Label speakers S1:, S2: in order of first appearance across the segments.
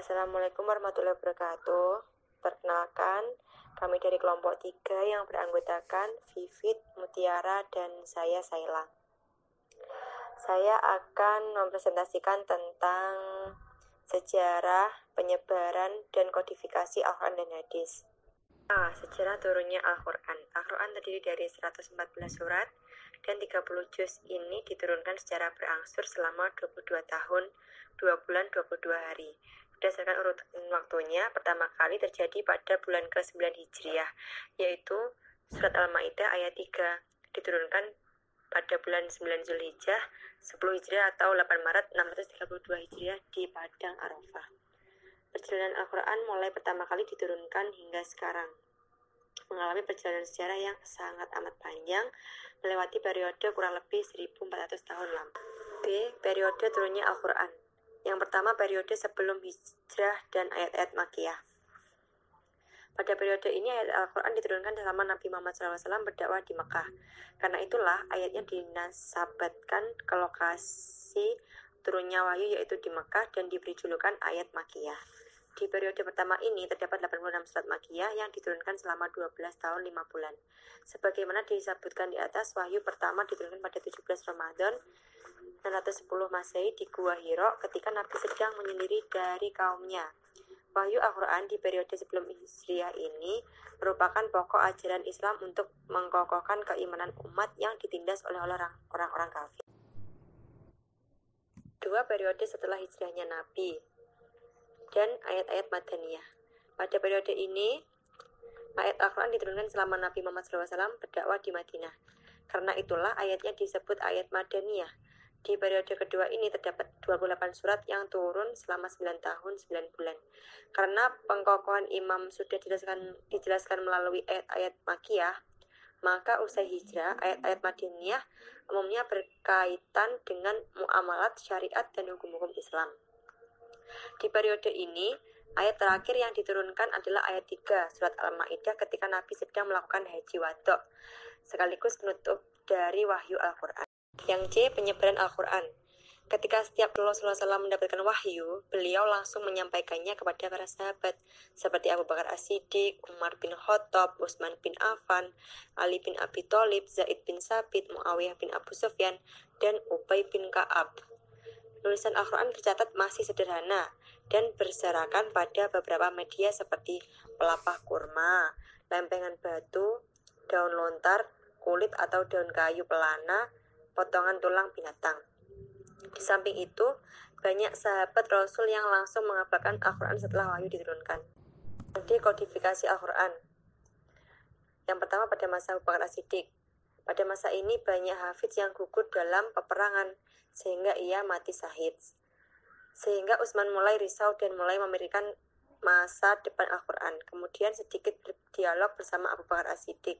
S1: Assalamualaikum warahmatullahi wabarakatuh. Perkenalkan, kami dari kelompok 3 yang beranggotakan Vivit, Mutiara, dan saya Saila. Saya akan mempresentasikan tentang sejarah, penyebaran, dan kodifikasi Al-Quran dan Hadis. Sejarah turunnya Al-Quran. Al-Quran terdiri dari 114 surat dan 30 juz. Ini diturunkan secara berangsur selama 22 tahun, 2 bulan, 22 hari. Berdasarkan urutan waktunya, pertama kali terjadi pada bulan ke-9 Hijriah, yaitu surat Al-Ma'idah ayat 3, diturunkan pada bulan 9 Zulhijjah, 10 Hijriah atau 8 Maret 632 Hijriah di Padang Arafah. Perjalanan Al-Quran mulai pertama kali diturunkan hingga sekarang mengalami perjalanan sejarah yang sangat amat panjang, melewati periode kurang lebih 1400 tahun lama. B. Periode turunnya Al-Quran. Yang pertama, periode sebelum hijrah dan ayat-ayat Makkiyah. Pada periode ini ayat Al-Quran diturunkan selama Nabi Muhammad SAW berdakwah di Mekah. Karena itulah ayatnya dinasabatkan ke lokasi turunnya wahyu, yaitu di Mekah, dan diberi julukan ayat Makkiyah. Di periode pertama ini terdapat 86 surat Makkiyah yang diturunkan selama 12 tahun 5 bulan. Sebagaimana disebutkan di atas, wahyu pertama diturunkan pada 17 Ramadan 610 Masehi di Gua Hiro ketika Nabi sedang menyendiri dari kaumnya. Wahyu Al-Quran di periode sebelum Hijriah ini merupakan pokok ajaran Islam untuk mengkokohkan keimanan umat yang ditindas oleh orang-orang kafir. Dua, periode setelah hijrahnya Nabi dan ayat-ayat Madaniyah. Pada periode ini, ayat Al-Quran diturunkan selama Nabi Muhammad SAW berdakwah di Madinah. Karena itulah ayatnya disebut ayat Madaniyah. Di periode kedua ini terdapat 28 surat yang turun selama 9 tahun 9 bulan. Karena pengkokohan imam sudah dijelaskan melalui ayat-ayat Makkiyah, maka usai hijrah, ayat-ayat Madaniyah umumnya berkaitan dengan muamalat, syariat, dan hukum-hukum Islam. Di periode ini, ayat terakhir yang diturunkan adalah ayat 3 surat Al-Ma'idah ketika Nabi sedang melakukan haji wada, sekaligus penutup dari wahyu Al-Quran. Yang C, penyebaran Al-Quran. Ketika setiap Rasulullah SAW mendapatkan wahyu, beliau langsung menyampaikannya kepada para sahabat seperti Abu Bakar As-Siddiq, Umar bin Khattab, Utsman bin Affan, Ali bin Abi Thalib, Zaid bin Sabit, Muawiyah bin Abu Sufyan, dan Ubay bin Ka'ab. Nulisan Al-Quran tercatat masih sederhana dan berserakan pada beberapa media seperti pelepah kurma, lempengan batu, daun lontar, kulit atau daun kayu pelana, potongan tulang binatang. Di samping itu, banyak sahabat Rasul yang langsung menghafalkan Al-Quran setelah wahyu diturunkan. Dekodifikasi Al-Quran. Yang pertama, pada masa Abu Bakar As-Siddiq. Pada masa ini banyak hafiz yang gugur dalam peperangan sehingga ia mati syahid. Sehingga Utsman mulai risau dan mulai memikirkan masa depan Al-Quran. Kemudian sedikit berdialog bersama Abu Bakar As-Siddiq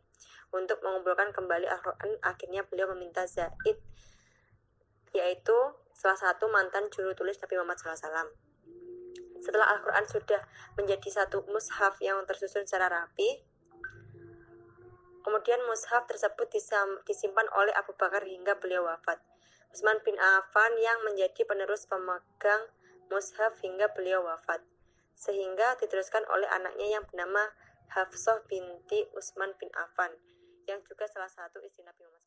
S1: untuk mengumpulkan kembali Al-Quran. Akhirnya beliau meminta Zaid, yaitu salah satu mantan juru tulis Nabi Muhammad SAW. Setelah Al-Quran sudah menjadi satu mushaf yang tersusun secara rapi, kemudian mushaf tersebut disimpan oleh Abu Bakar hingga beliau wafat. Utsman bin Affan yang menjadi penerus pemegang mushaf hingga beliau wafat, sehingga diteruskan oleh anaknya yang bernama Hafsah binti Utsman bin Affan, yang juga salah satu istri Nabi Muhammad.